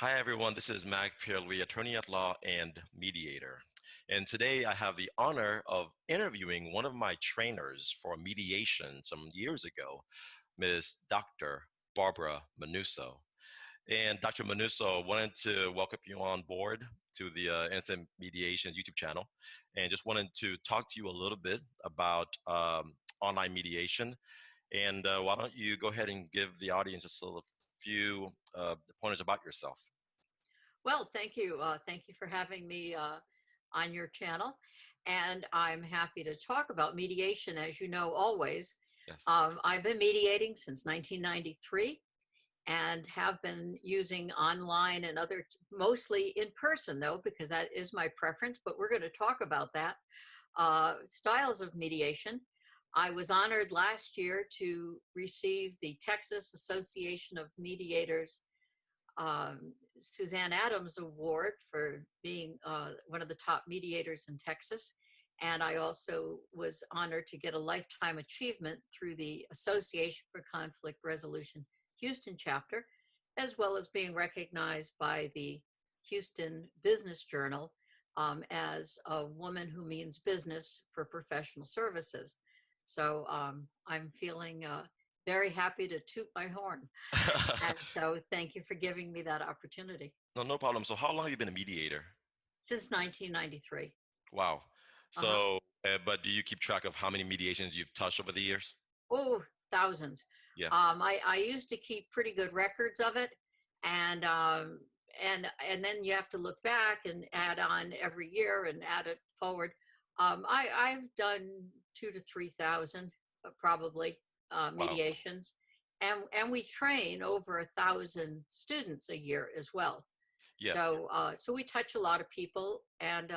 Hi, everyone. This is Mag Pearley, attorney at law and mediator. And today I have the honor of interviewing one of my trainers for mediation some years ago, Ms. Dr. Barbara Manousso. And Dr. Manousso, wanted to welcome you on board to the Instant Mediation YouTube channel, and just wanted to talk to you a little bit about online mediation. And why don't you go ahead and give the audience just a few pointers about yourself? Well, thank you. Thank you for having me on your channel. And I'm happy to talk about mediation, as you know, always. Yes. I've been mediating since 1993 and have been using online and mostly in person, though, because that is my preference. But we're going to talk about that. Styles of mediation. I was honored last year to receive the Texas Association of Mediators Suzanne Adams Award for being one of the top mediators in Texas. And I also was honored to get a lifetime achievement through the Association for Conflict Resolution Houston chapter, as well as being recognized by the Houston Business Journal as a woman who means business for professional services. So I'm feeling very happy to toot my horn. And so thank you for giving me that opportunity. No problem. So how long have you been a mediator? Since 1993. Wow. So, but do you keep track of how many mediations you've touched over the years? Oh, thousands. Yeah. I used to keep pretty good records of it, and then you have to look back and add on every year and add it forward. I've done 2,000 to 3,000 probably mediations, and we train over 1,000 students a year as well. Yeah. So we touch a lot of people, and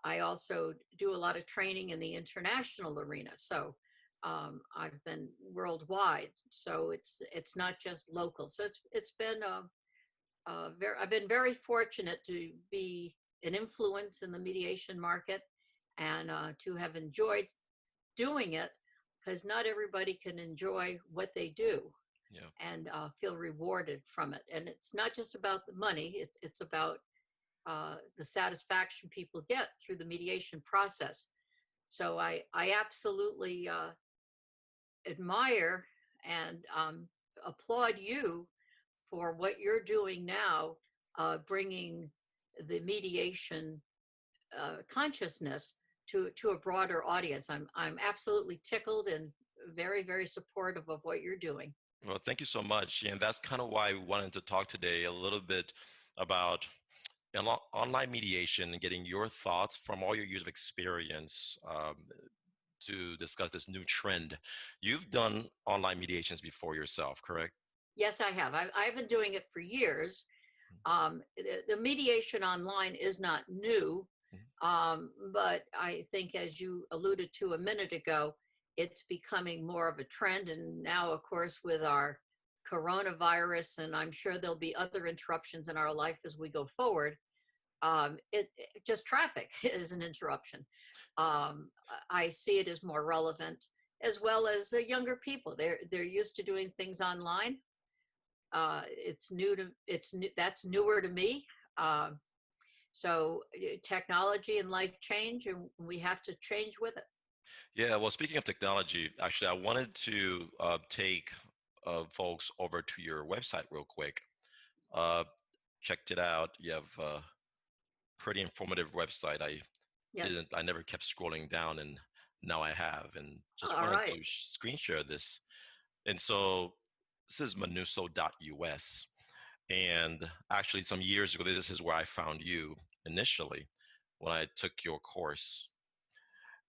I also do a lot of training in the international arena. So I've been worldwide. So it's not just local. So it's been I've been very fortunate to be an influence in the mediation market, and to have enjoyed doing it, because not everybody can enjoy what they do. Yeah. And feel rewarded from it. And it's not just about the money, it's about the satisfaction people get through the mediation process. So I absolutely admire and applaud you for what you're doing now, bringing the mediation consciousness to a broader audience. I'm absolutely tickled and very, very supportive of what you're doing. Well, thank you so much. And that's kind of why we wanted to talk today a little bit about online mediation and getting your thoughts from all your years of experience to discuss this new trend. You've done online mediations before yourself, correct? Yes, I have. I've been doing it for years. The mediation online is not new, but I think, as you alluded to a minute ago, it's becoming more of a trend. And now, of course, with our coronavirus, and I'm sure there'll be other interruptions in our life as we go forward, just traffic is an interruption. I see it as more relevant, as well as younger people. They're used to doing things online. That's newer to me. So technology and life change, and we have to change with it. Yeah, well, speaking of technology, actually, I wanted to take folks over to your website real quick. Checked it out. You have a pretty informative website. Yes. I never kept scrolling down, and now I have, and just All wanted right. to screen share this. And so this is manousso.us. And actually, some years ago, this is where I found you initially when I took your course.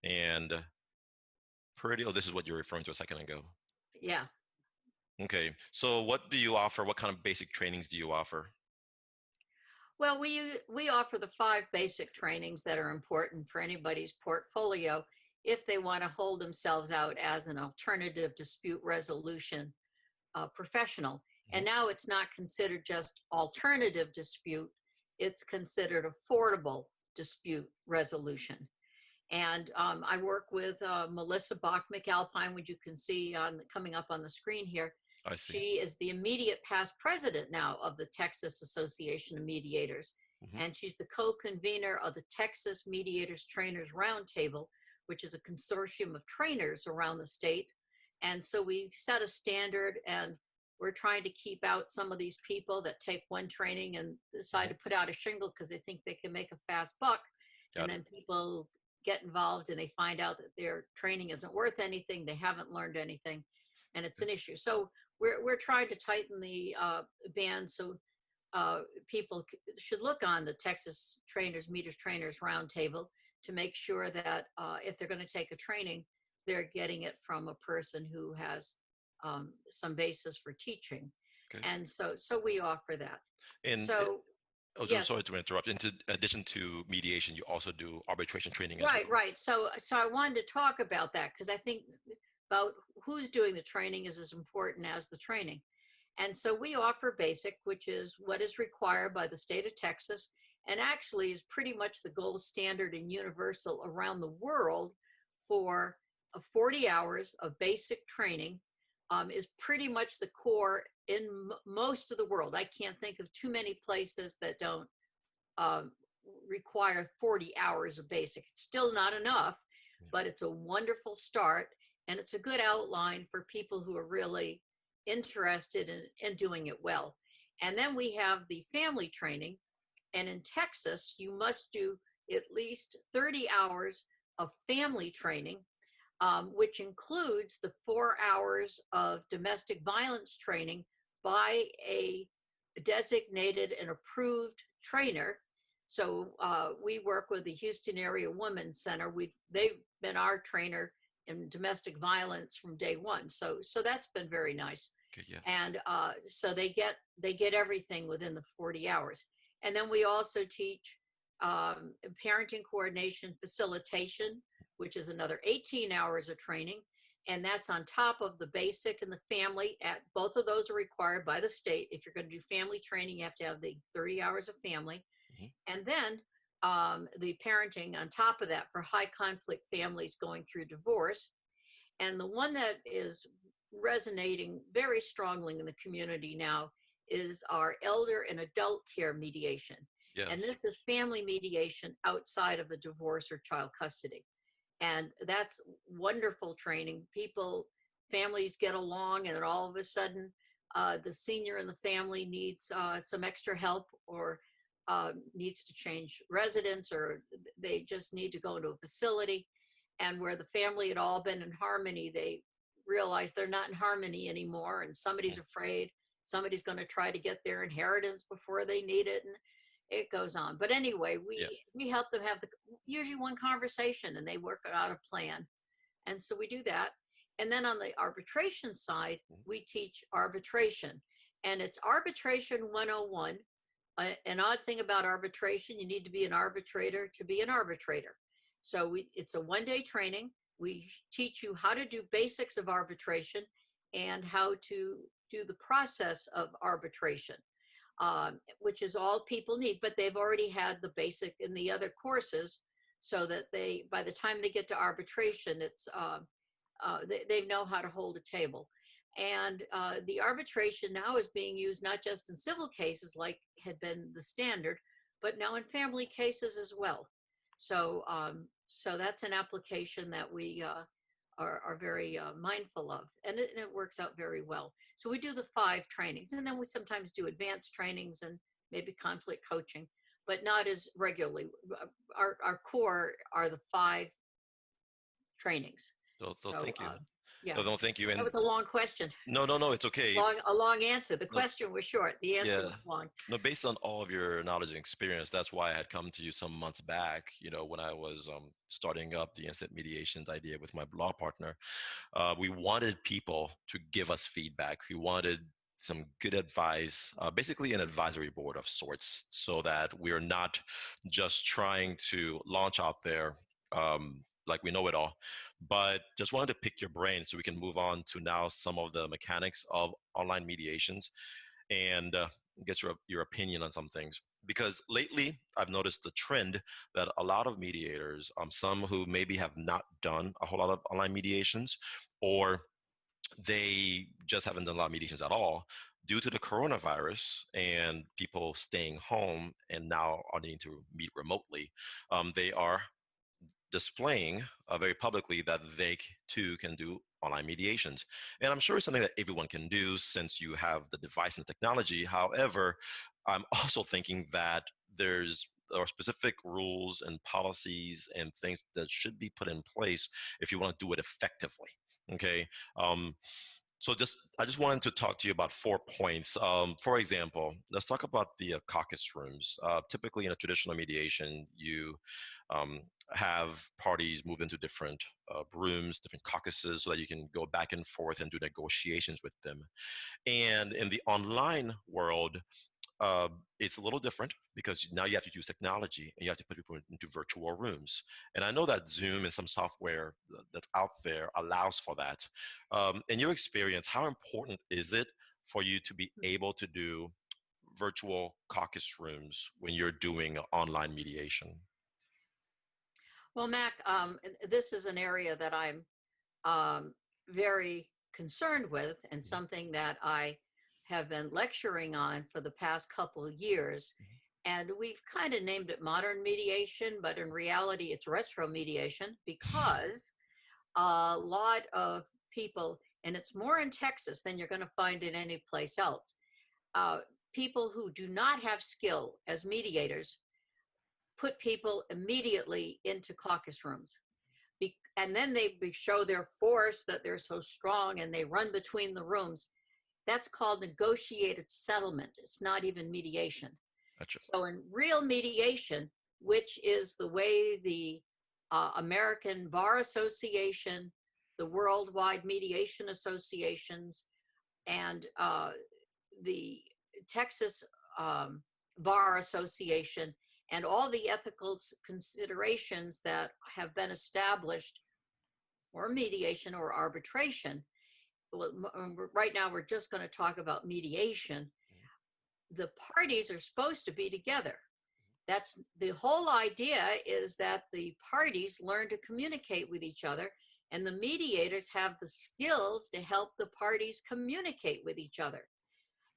And this is what you were referring to a second ago. Yeah. Okay. So what do you offer? What kind of basic trainings do you offer? Well, we offer the 5 basic trainings that are important for anybody's portfolio if they want to hold themselves out as an alternative dispute resolution professional. And now it's not considered just alternative dispute, it's considered affordable dispute resolution. And I work with Melissa Bach McAlpine, which you can see coming up on the screen here. I see. She is the immediate past president now of the Texas Association of Mediators, Hmm. and she's the co-convener of the Texas Mediators Trainers Roundtable, which is a consortium of trainers around the state. And so we set a standard, and we're trying to keep out some of these people that take one training and decide Hmm. to put out a shingle because they think they can make a fast buck. And Got it. then people get involved and they find out that their training isn't worth anything, they haven't learned anything, and it's an issue. So we're trying to tighten the ban, so people should look on the Texas Meters Trainers Roundtable to make sure that if they're going to take a training, they're getting it from a person who has some basis for teaching. Okay. And so we offer that. And So oh, so yes, sorry to interrupt. In addition to mediation, you also do arbitration training as right, well. right. So I wanted to talk about that because I think about who's doing the training is as important as the training. And so we offer basic, which is what is required by the state of Texas, and actually is pretty much the gold standard and universal around the world for 40 hours of basic training, is pretty much the core in most of the world. I can't think of too many places that don't um, require 40 hours of basic. It's still not enough, Yeah. but it's a wonderful start, and it's a good outline for people who are really interested in doing it well. And then we have the family training. And in Texas, you must do at least 30 hours of family training, which includes the 4 hours of domestic violence training by a designated and approved trainer. So we work with the Houston Area Women's Center. They've been our trainer in domestic violence from day one. So that's been very nice. Okay. Yeah. And so they get everything within the 40 hours. And then we also teach parenting coordination facilitation, which is another 18 hours of training. And that's on top of the basic and the family. At both of those are required by the state. If you're going to do family training, you have to have the 30 hours of family. Hmm. And then the parenting on top of that for high conflict families going through divorce. And the one that is resonating very strongly in the community now is our elder and adult care mediation. And Yes. this is family mediation outside of a divorce or child custody. And that's wonderful training. Families get along, and then all of a sudden, the senior in the family needs some extra help, or needs to change residence, or they just need to go into a facility. And where the family had all been in harmony, they realize they're not in harmony anymore, and somebody's Mhm. afraid somebody's going to try to get their inheritance before they need it, and it goes on. But anyway, Yeah. we help them have usually one conversation, and they work out a plan. And so we do that. And then on the arbitration side, Mhm. we teach arbitration, and it's arbitration 101. An odd thing about arbitration, you need to be an arbitrator to be an arbitrator. So it's a 1 day training. We teach you how to do basics of arbitration and how to do the process of arbitration, which is all people need, but they've already had the basic in the other courses, so that by the time they get to arbitration, they know how to hold a table. And the arbitration now is being used not just in civil cases, like had been the standard, but now in family cases as well. So that's an application that we are very mindful of, and it works out very well. So we do the 5 trainings, and then we sometimes do advanced trainings and maybe conflict coaching, but not as regularly. Our core are the 5 trainings. So So thank you. yeah, No, no, thank you. that And was a long question. no, no, no, it's okay. A long answer. The No, question was short. The answer yeah. was long. No, based on all of your knowledge and experience, that's why I had come to you some months back, when I was starting up the instant mediations idea with my law partner. We wanted people to give us feedback. We wanted some good advice, basically an advisory board of sorts, so that we're not just trying to launch out there like we know it all, but just wanted to pick your brain so we can move on to now some of the mechanics of online mediations and get your opinion on some things. Because lately, I've noticed the trend that a lot of mediators, some who maybe have not done a whole lot of online mediations, or they just haven't done a lot of mediations at all due to the coronavirus and people staying home and now are needing to meet remotely. They are displaying very publicly that they too can do online mediations. And I'm sure it's something that everyone can do since you have the device and the technology. However, I'm also thinking that there are specific rules and policies and things that should be put in place if you want to do it effectively. Okay. Um, I just wanted to talk to you about 4 points. For example, let's talk about the caucus rooms. Typically, in a traditional mediation, you um, have parties move into different rooms, different caucuses, so that you can go back and forth and do negotiations with them. And in the online world, uh, it's a little different because now you have to use technology and you have to put people into virtual rooms. And I know that Zoom and some software that's out there allows for that. In your experience, how important is it for you to be able to do virtual caucus rooms when you're doing online mediation? Well, Mac, this is an area that I'm very concerned with, and something that I have been lecturing on for the past couple of years. And we've kind of named it modern mediation, but in reality, it's retro mediation, because a lot of people, and it's more in Texas than you're going to find in any place else, uh, people who do not have skill as mediators put people immediately into caucus rooms. And then they show their force, that they're so strong, and they run between the rooms. That's called negotiated settlement. It's not even mediation. Gotcha. So in real mediation, which is the way the American Bar Association, the Worldwide Mediation Associations, and the Texas Bar Association, and all the ethical considerations that have been established for mediation or arbitration. Well, right now we're just going to talk about mediation. The parties are supposed to be together. That's the whole idea, is that the parties learn to communicate with each other, and the mediators have the skills to help the parties communicate with each other.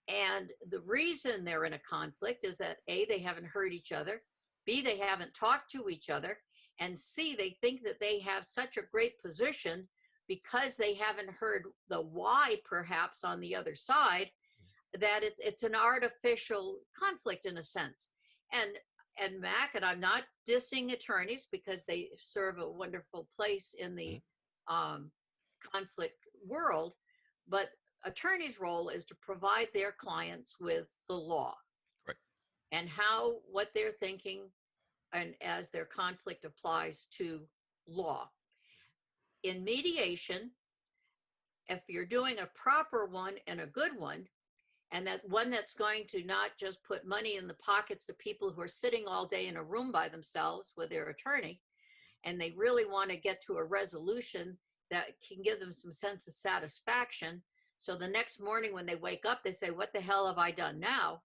And the reason they're in a conflict is that A, they haven't heard each other, B, they haven't talked to each other, and C, they think that they have such a great position because they haven't heard the why perhaps on the other side, that it's an artificial conflict in a sense. And Mac, and I'm not dissing attorneys because they serve a wonderful place in the conflict world, but attorneys' role is to provide their clients with the law. Right. And what they're thinking, and as their conflict applies to law. In mediation, if you're doing a proper one and a good one, and that one that's going to not just put money in the pockets of people who are sitting all day in a room by themselves with their attorney, and they really want to get to a resolution that can give them some sense of satisfaction, so the next morning when they wake up, they say, what the hell have I done now?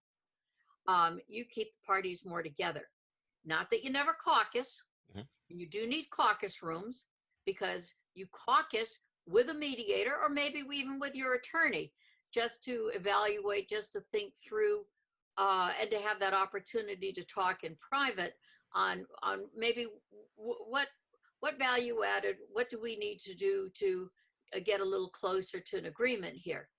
You keep the parties more together. Not that you never caucus. You do need caucus rooms, because you caucus with a mediator, or maybe even with your attorney, just to evaluate, just to think through, and to have that opportunity to talk in private on maybe what value added, what do we need to do to get a little closer to an agreement here.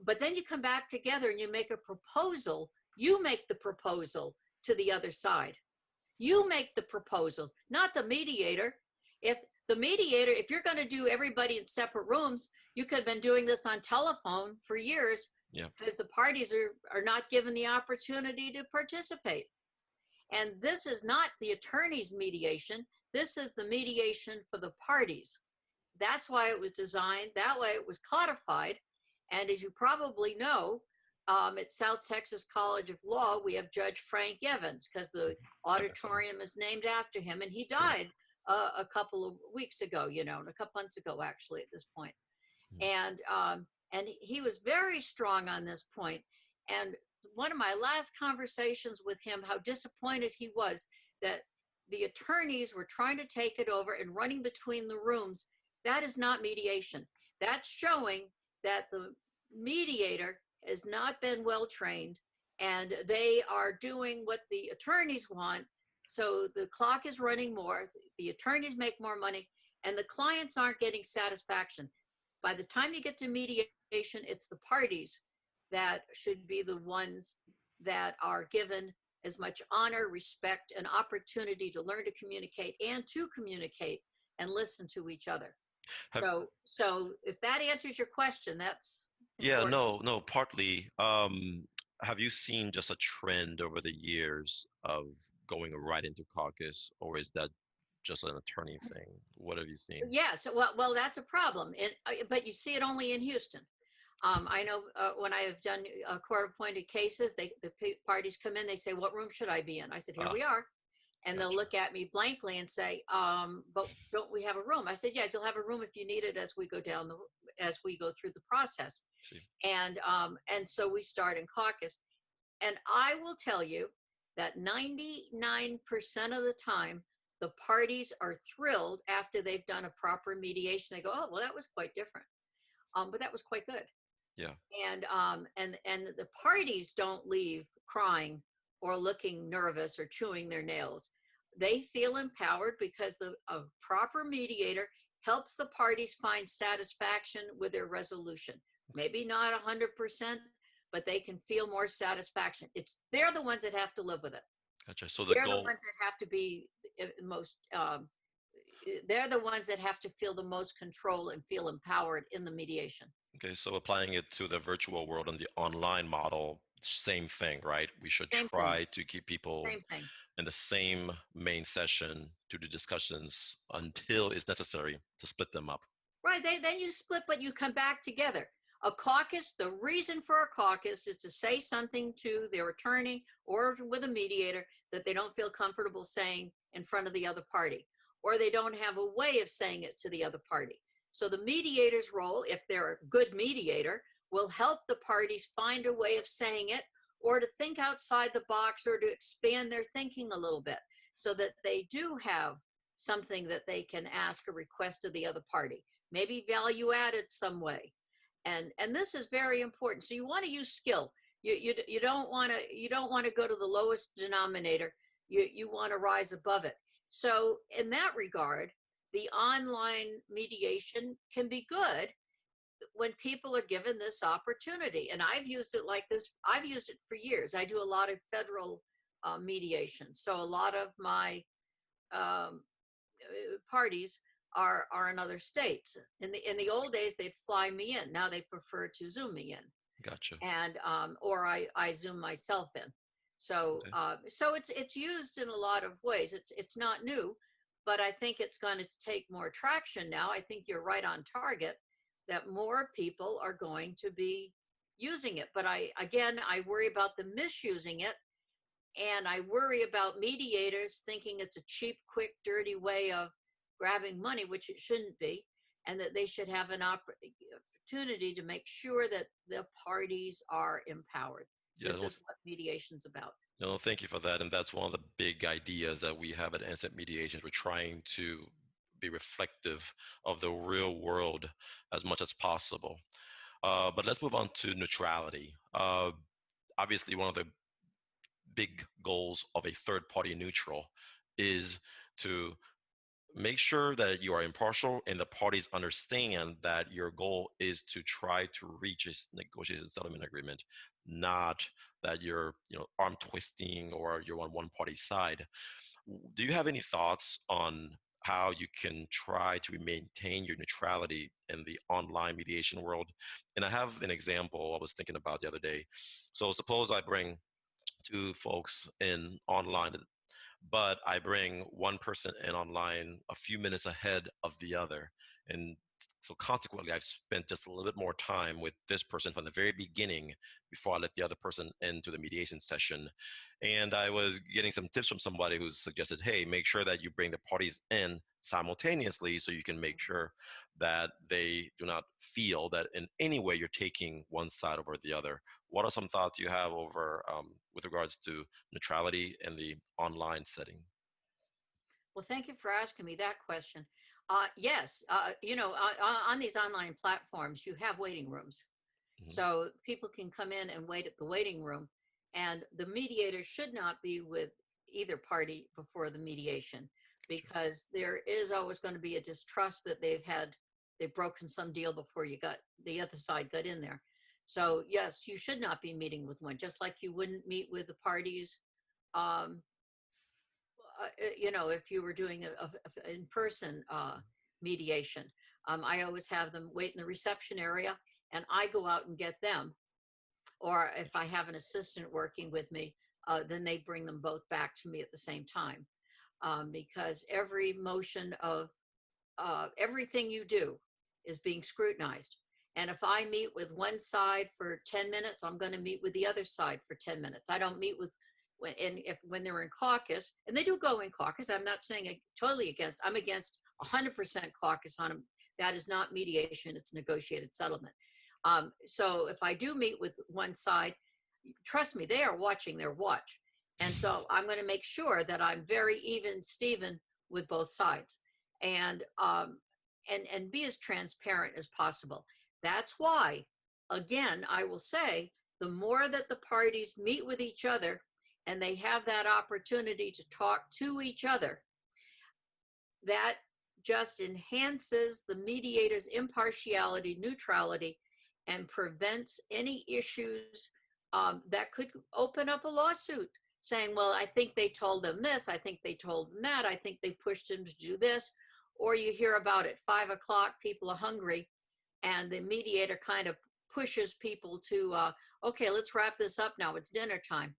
But then you come back together and you make a proposal. You make the proposal to the other side. You make the proposal, not the mediator. If you're going to do everybody in separate rooms, you could have been doing this on telephone for years, because the parties are not given the opportunity to participate. And this is not the attorney's mediation. This is the mediation for the parties. That's why it was designed. That way it was codified. And as you probably know, at South Texas College of Law, we have Judge Frank Evans, because the auditorium is named after him. And he died a couple of weeks ago, a couple months ago, actually, at this point. And he was very strong on this point. And one of my last conversations with him, how disappointed he was that the attorneys were trying to take it over and running between the rooms. That is not mediation. That's showing that the mediator has not been well trained and they are doing what the attorneys want. So the clock is running more, the attorneys make more money, and the clients aren't getting satisfaction. By the time you get to mediation, it's the parties that should be the ones that are given as much honor, respect, and opportunity to learn to communicate and to communicate and listen to each other. Have, So if that answers your question, that's yeah, important. no, partly. Have you seen just a trend over the years of going right into caucus, or is that just an attorney thing? What have you seen? Yeah. So well, that's a problem. But you see it only in Houston. I know when I have done court-appointed cases, the parties come in. They say, "What room should I be in?" I said, "Here Ah, we are," and they'll gotcha. look at me blankly and say, "But don't we have a room?" I said, "Yeah, you'll have a room if you need it as we go through the process." See, And so we start in caucus. And I will tell you that 99% of the time, the parties are thrilled after they've done a proper mediation. They go, "Oh, well, that was quite different, but that was quite good." yeah. And the parties don't leave crying or looking nervous or chewing their nails. They feel empowered because a proper mediator helps the parties find satisfaction with their resolution. Maybe not 100%, but they can feel more satisfaction. They're the ones that have to live with it. Gotcha. So the They're the goal, ones that have to be most. They're the ones that have to feel the most control and feel empowered in the mediation. okay, so applying it to the virtual world and the online model, same thing, right? We should Same thing. try to keep people Same thing. in the same main session to do discussions until it's necessary to split them up. Right. Then you split, but you come back together. A caucus, the reason for a caucus is to say something to their attorney or with a mediator that they don't feel comfortable saying in front of the other party, or they don't have a way of saying it to the other party. So the mediator's role, if they're a good mediator, will help the parties find a way of saying it or to think outside the box or to expand their thinking a little bit so that they do have something that they can ask or request of the other party, maybe value added some way. And this is very important. So you want to use skill. You don't want to go to the lowest denominator. You want to rise above it. So in that regard, the online mediation can be good when people are given this opportunity. And I've used it like this. I've used it for years. I do a lot of federal mediation. So a lot of my um, parties are in other states. In the old days, they'd fly me in. Now they prefer to Zoom me in, Gotcha. and or I Zoom myself in. So Okay. so it's used in a lot of ways. It's not new, but I think it's going to take more traction now. I think you're right on target that more people are going to be using it. But I worry about the misusing it, and I worry about mediators thinking it's a cheap, quick, dirty way of grabbing money, which it shouldn't be, and that they should have an opportunity to make sure that the parties are empowered. Yeah, This well, is what mediation's about. no, thank you for that. And that's one of the big ideas that we have at Instant Mediations. We're trying to be reflective of the real world as much as possible. But let's move on to neutrality. Obviously, one of the big goals of a third party neutral is to make sure that you are impartial and the parties understand that your goal is to try to reach a negotiated settlement agreement, not that you're arm twisting or you're on one party side. Do you have any thoughts on how you can try to maintain your neutrality in the online mediation world? And I have an example I was thinking about the other day. So suppose I bring two folks in online, but I bring one person in online a few minutes ahead of the other. And so consequently, I've spent just a little bit more time with this person from the very beginning before I let the other person into the mediation session. And I was getting some tips from somebody who suggested, hey, make sure that you bring the parties in simultaneously so you can make sure that they do not feel that in any way you're taking one side over the other. What are some thoughts you have over with regards to neutrality in the online setting? Well, thank you for asking me that question. Yes, on these online platforms, you have waiting rooms. Hmm. So people can come in and wait at the waiting room, and the mediator should not be with either party before the mediation, Gotcha. because there is always going to be a distrust that they've broken some deal before the other side got in there. So yes, you should not be meeting with one, just like you wouldn't meet with the parties. Um, if you were doing a in-person mediation, I always have them wait in the reception area, and I go out and get them. Or if I have an assistant working with me, then they bring them both back to me at the same time, because every motion of everything you do is being scrutinized. And if I meet with one side for 10 minutes, I'm going to meet with the other side for 10 minutes. I don't meet with when they're in caucus, and they do go in caucus. I'm not saying totally against. I'm against 100% caucus on them. That is not mediation. It's negotiated settlement. So if I do meet with one side, trust me, they are watching their watch. And so I'm going to make sure that I'm very even Steven with both sides, and and be as transparent as possible. That's why, again, I will say, the more that the parties meet with each other and they have that opportunity to talk to each other, that just enhances the mediator's impartiality, neutrality, and prevents any issues that could open up a lawsuit saying, well, I think they told them this, I think they told them that, I think they pushed them to do this. Or you hear about it 5 o'clock, people are hungry, and the mediator kind of pushes people to, okay, let's wrap this up now, it's dinner time.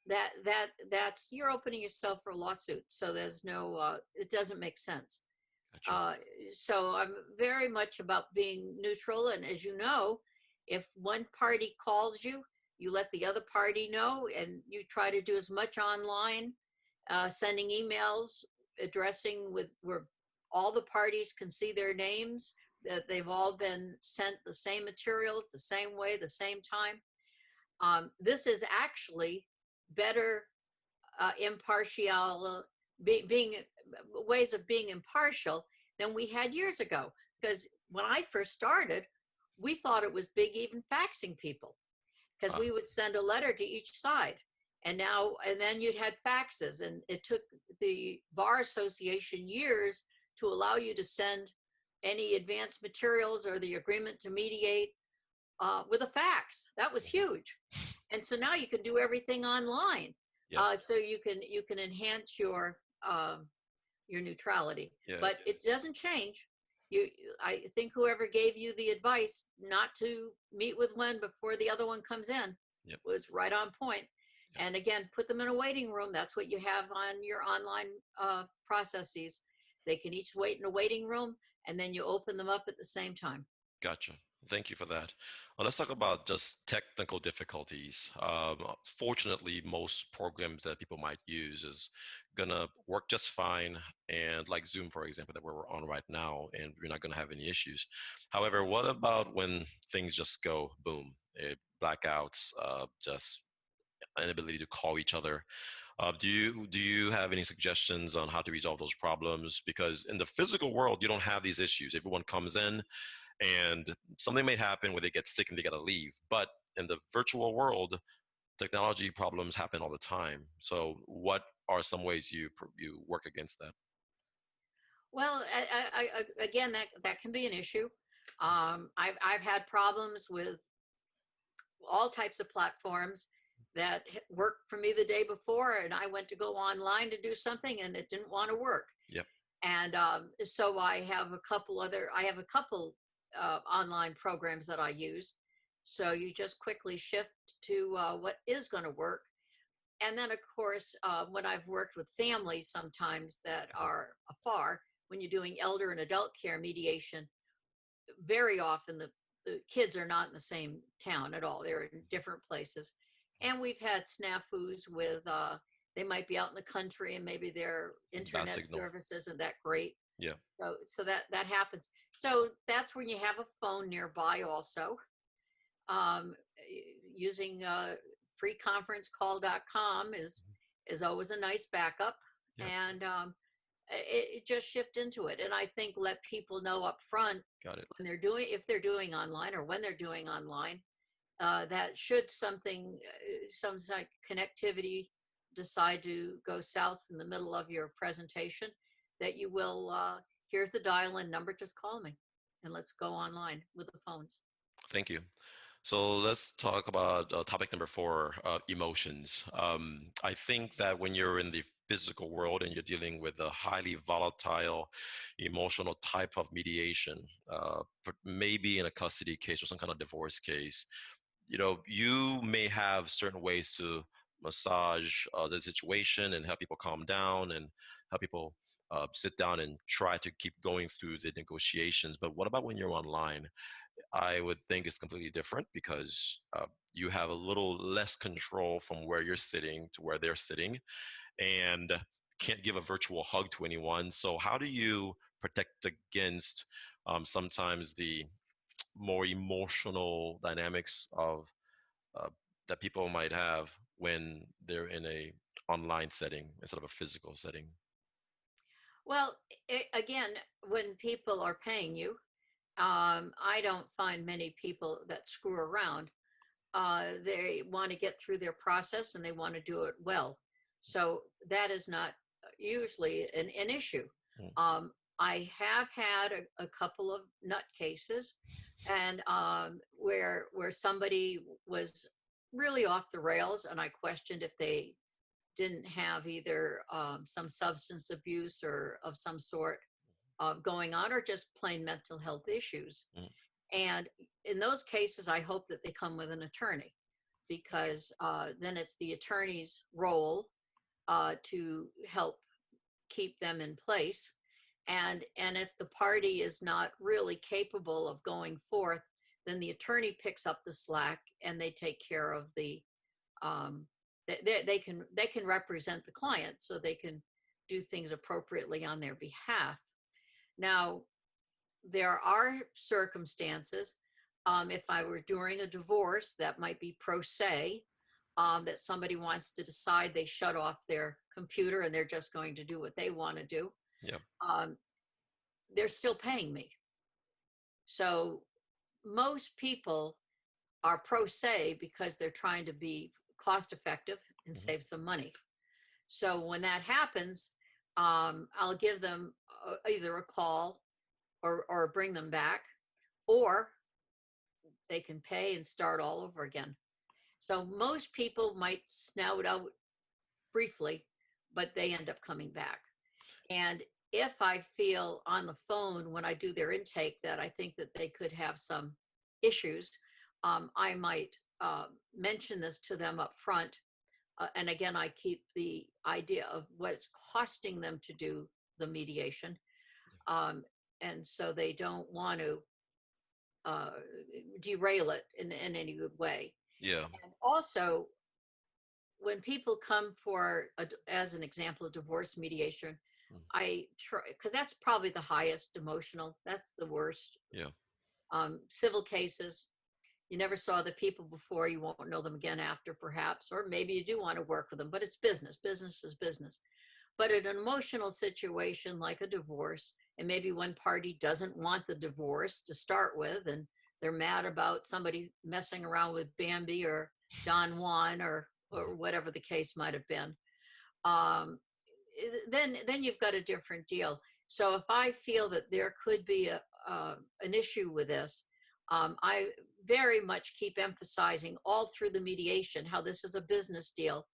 That's you're opening yourself for a lawsuit. So there's no, it doesn't make sense. Gotcha. uh, so I'm very much about being neutral, and as you know, if one party calls you, you let the other party know, and you try to do as much online, sending emails addressing with where all the parties can see their names, that they've all been sent the same materials the same way, the same time. This is actually better impartial, being ways of being impartial than we had years ago. Because when I first started, we thought it was big even faxing people, because Ah, we would send a letter to each side. And then you'd had faxes, and it took the Bar Association years to allow you to send any advanced materials or the agreement to mediate with a fax. That was mhm. huge. And so now you can do everything online. Yep. So you can enhance your neutrality, Yeah. but it doesn't change. I think whoever gave you the advice not to meet with one before the other one comes in Yep. was right on point. Yep. And again, put them in a waiting room. That's what you have on your online processes. They can each wait in a waiting room, and then you open them up at the same time. Gotcha. Thank you for that. Let's talk about just technical difficulties. Fortunately, most programs that people might use is gonna work just fine, and like Zoom, for example, that we're on right now, and we're not gonna have any issues. However, what about when things just go boom, blackouts, just inability to call each other? Do you have any suggestions on how to resolve those problems? Because in the physical world, you don't have these issues. Everyone comes in, and something may happen where they get sick and they got to leave. But in the virtual world, technology problems happen all the time. So, what are some ways you work against that? Well, again, that can be an issue. I've had problems with all types of platforms that worked for me the day before, and I went to go online to do something, and it didn't want to work. Yep. And so I have a couple online programs that I use. So you just quickly shift to what is going to work. And then, of course, when I've worked with families sometimes that are afar, when you're doing elder and adult care mediation, very often the kids are not in the same town at all. They're in different places. And we've had snafus with, they might be out in the country and maybe their Bad internet signal. service isn't that great. Yeah. So that happens. So that's when you have a phone nearby also. Um, Using freeconferencecall.com is always a nice backup. Yep. And it just shift into it. And I think let people know up front Got it. when they're doing, if they're doing online or when they're doing online, that should something, some like connectivity decide to go south in the middle of your presentation, that you will, here's the dial-in number, just call me and let's go online with the phones. Thank you. So let's talk about topic number four, emotions. I think that when you're in the physical world and you're dealing with a highly volatile, emotional type of mediation, maybe in a custody case or some kind of divorce case, you may have certain ways to massage the situation and help people calm down and help people sit down and try to keep going through the negotiations. But what about when you're online? I would think it's completely different because you have a little less control from where you're sitting to where they're sitting and can't give a virtual hug to anyone. So, how do you protect against sometimes the more emotional dynamics of uh, that people might have when they're in a online setting instead of a physical setting? Well, again, when people are paying you, I don't find many people that screw around. They want to get through their process and they want to do it well. So that is not usually an issue. Mm. I have had a couple of nut cases, and where somebody was really off the rails, and I questioned if they didn't have either some substance abuse or of some sort going on, or just plain mental health issues. Mm. And in those cases, I hope that they come with an attorney, because then it's the attorney's role to help keep them in place. And if the party is not really capable of going forth, then the attorney picks up the slack and they take care of the um, they can represent the client, so they can do things appropriately on their behalf. Now, there are circumstances, if I were during a divorce, that might be pro se, that somebody wants to decide they shut off their computer and they're just going to do what they want to do. Yeah. Um, they're still paying me. So most people are pro se because they're trying to be cost effective and Hmm. save some money. So when that happens, I'll give them either a call or bring them back, or they can pay and start all over again. So most people might snout out briefly, but they end up coming back. And if I feel on the phone when I do their intake that I think that they could have some issues, I might mention this to them up front. And again, I keep the idea of what it's costing them to do the mediation. Um, and so they don't want to uh, derail it in any good way. Yeah. And also, when people come for, as an example, a divorce mediation, Mm. I try, because that's probably the highest emotional, that's the worst. Yeah. Civil cases, you never saw the people before, you won't know them again after, perhaps, or maybe you do want to work with them, but it's business. Business is business. But in an emotional situation like a divorce, and maybe one party doesn't want the divorce to start with, and they're mad about somebody messing around with Bambi or Don Juan or whatever the case might have been, um, then you've got a different deal. So if I feel that there could be an issue with this, I very much keep emphasizing all through the mediation how this is a business deal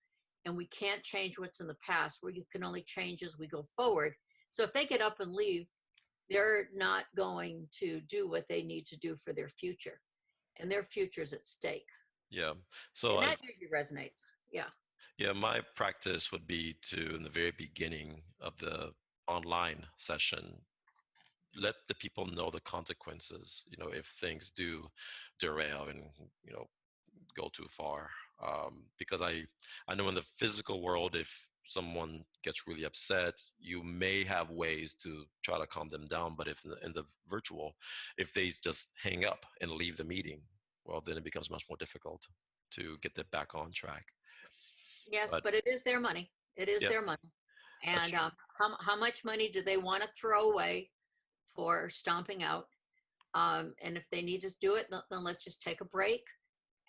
and we can't change what's in the past. Where you can only change as we go forward. So if they get up and leave, they're not going to do what they need to do for their future, and their future is at stake. Yeah. So And I've that usually resonates. Yeah. Yeah, my practice would be to, in the very beginning of the online session, let the people know the consequences, if things do derail and, you know, go too far. Because I know in the physical world, if someone gets really upset, you may have ways to try to calm them down. But if in the virtual, if they just hang up and leave the meeting, well, then it becomes much more difficult to get them back on track. Yes, But but it is their money. It is yeah, their money. That's And true. how much money do they want to throw away for stomping out? And if they need to do it, then let's just take a break.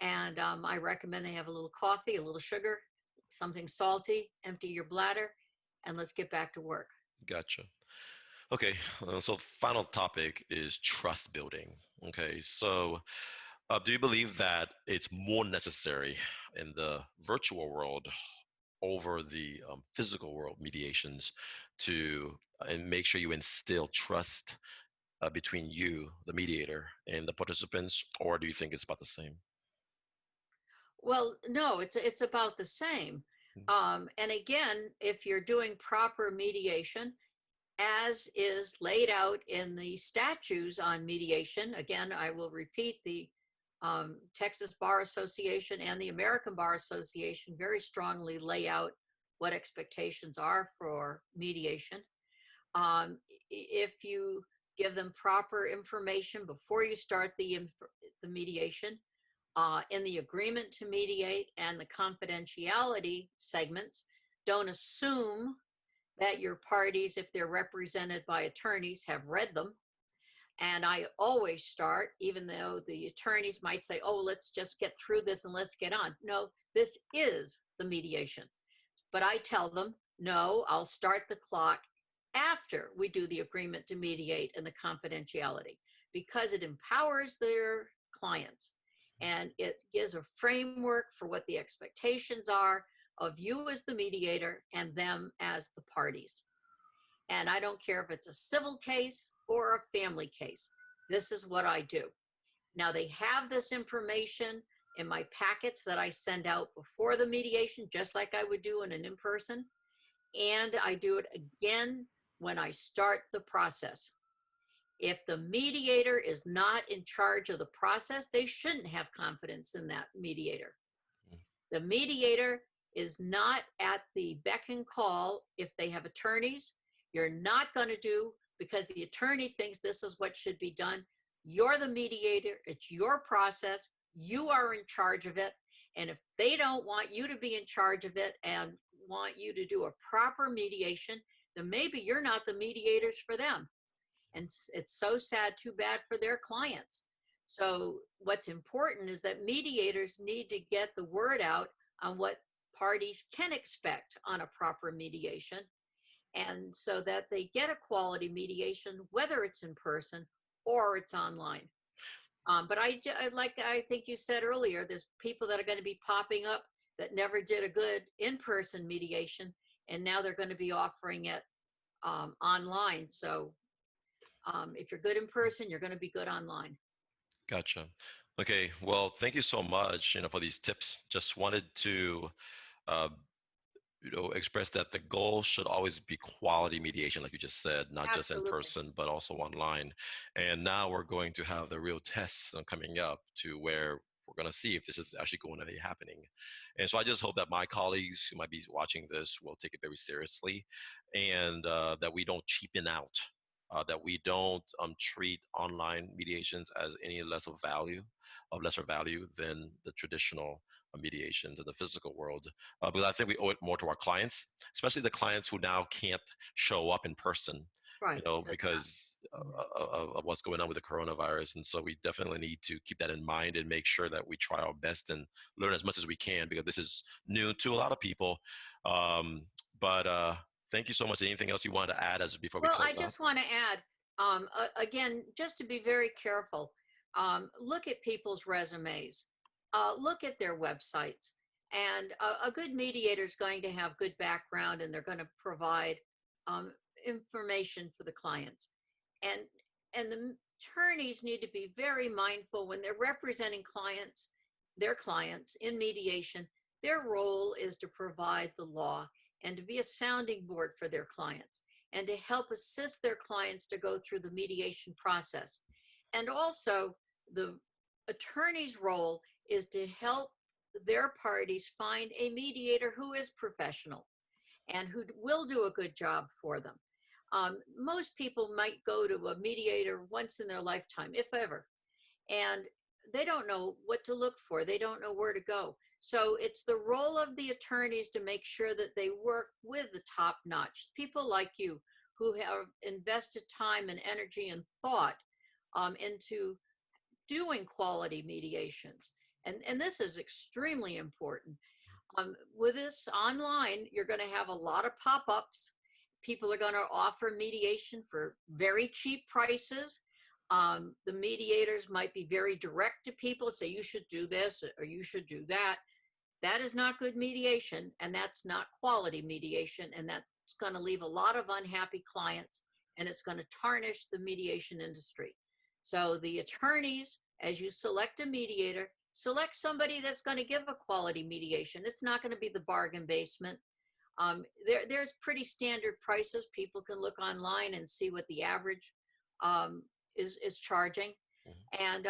And I recommend they have a little coffee, a little sugar, something salty, empty your bladder, and let's get back to work. Gotcha. Okay, so final topic is trust building. Okay, so do you believe that it's more necessary in the virtual world over the physical world mediations to and make sure you instill trust between you, the mediator, and the participants, or do you think it's about the same? Well, no, it's about the same. Mm. And again, if you're doing proper mediation, as is laid out in the statutes on mediation, again, I will repeat the Texas Bar Association and the American Bar Association very strongly lay out what expectations are for mediation. If you give them proper information before you start the mediation, in the agreement to mediate and the confidentiality segments, don't assume that your parties, if they're represented by attorneys, have read them. And I always start, even though the attorneys might say, oh, let's just get through this and let's get on. No, this is the mediation. But I tell them, no, I'll start the clock after we do the agreement to mediate and the confidentiality, because it empowers their clients and it gives a framework for what the expectations are of you as the mediator and them as the parties. And I don't care if it's a civil case or a family case. This is what I do. Now, they have this information in my packets that I send out before the mediation, just like I would do in an in-person. And I do it again when I start the process. If the mediator is not in charge of the process, they shouldn't have confidence in that mediator. The mediator is not at the beck and call. If they have attorneys, you're not going to do because the attorney thinks this is what should be done. You're the mediator. It's your process. You are in charge of it. And if they don't want you to be in charge of it and want you to do a proper mediation, then maybe you're not the mediators for them. And it's so sad, too bad for their clients. So what's important is that mediators need to get the word out on what parties can expect on a proper mediation, and so that they get a quality mediation, whether it's in person or it's online. But I think you said earlier, there's people that are going to be popping up that never did a good in-person mediation, and now they're going to be offering it online. So if you're good in person, you're going to be good online. Gotcha. Okay. Well, thank you so much, for these tips. Just wanted to, uh, express that the goal should always be quality mediation, like you just said, not just in Absolutely. person, but also online. And now we're going to have the real tests coming up to where we're going to see if this is actually going to be happening. And so I just hope that my colleagues who might be watching this will take it very seriously and that we don't cheapen out. That we don't treat online mediations as any lesser value than the traditional mediations in the physical world. Because I think we owe it more to our clients, especially the clients who now can't show up in person, Right. So, because of what's going on with the coronavirus. And so we definitely need to keep that in mind and make sure that we try our best and learn as much as we can, because this is new to a lot of people. But thank you so much. Anything else you want to add as before we well, I close out? just want to add, again, just to be very careful, look at people's resumes, look at their websites, and a good mediator is going to have good background, and they're going to provide um, information for the clients. And the attorneys need to be very mindful when they're representing clients, their clients in mediation. Their role is to provide the law and to be a sounding board for their clients and to help assist their clients to go through the mediation process. And also, the attorney's role is to help their parties find a mediator who is professional and who will do a good job for them. Most people might go to a mediator once in their lifetime, if ever. And they don't know what to look for. They don't know where to go. So it's the role of the attorneys to make sure that they work with the top notch people like you who have invested time and energy and thought into doing quality mediations. And this is extremely important. With this online, you're going to have a lot of pop-ups. People are going to offer mediation for very cheap prices. The mediators might be very direct to people, say you should do this or you should do that. That is not good mediation, and that's not quality mediation, and that's going to leave a lot of unhappy clients, and it's going to tarnish the mediation industry. So the attorneys, as you select a mediator, select somebody that's going to give a quality mediation. It's not going to be the bargain basement. There's pretty standard prices. People can look online and see what the average is charging, and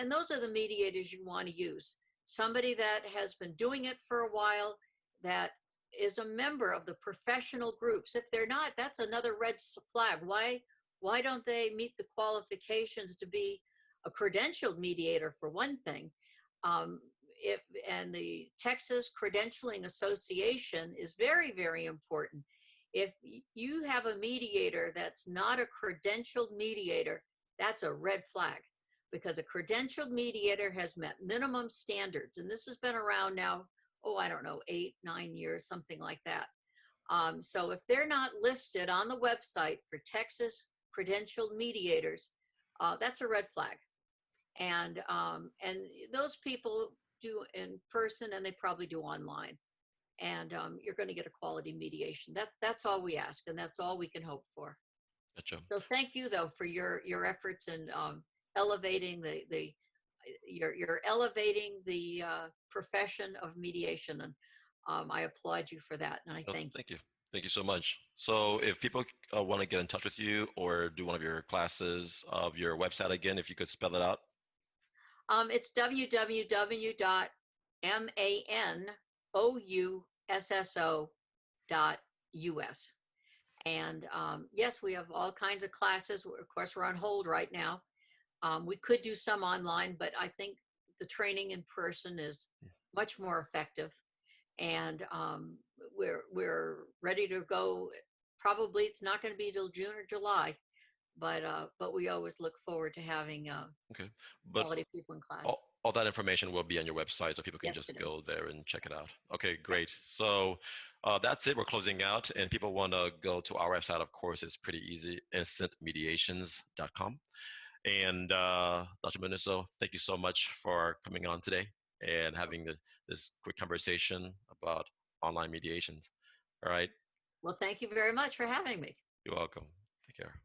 those are the mediators you want to use. Somebody that has been doing it for a while, that is a member of the professional groups. If they're not, that's another red flag. Why don't they meet the qualifications to be a credentialed mediator, for one thing? If and the Texas Credentialing Association is very, very important. If you have a mediator that's not a credentialed mediator, that's a red flag, because a credentialed mediator has met minimum standards. And this has been around now, oh, I don't know, 8, 9 years, something like that. So if they're not listed on the website for Texas credentialed mediators, that's a red flag. And those people do in person, and they probably do online. And you're going to get a quality mediation. That's all we ask, and that's all we can hope for. Gotcha. So thank you, though, for your efforts in elevating you're elevating the profession of mediation, and I applaud you for that, and I Oh, thank you. thank you. Thank you so much. So if people want to get in touch with you or do one of your classes, of your website again, if you could spell it out. It's www.manousso.us. And yes, we have all kinds of classes. Of course, we're on hold right now. We could do some online, but I think the training in person is much more effective. And we're ready to go. Probably it's not going to be till June or July, but we always look forward to having Okay. But quality people in class. all that information will be on your website, so people can Yes, just it is. go there and check it out. Okay, Yep. great. So that's it. We're closing out, and people want to go to our website. Of course, it's pretty easy: instantmediations.com. And Dr. Manousso, thank you so much for coming on today and having this quick conversation about online mediations. All right. Well, thank you very much for having me. You're welcome. Take care.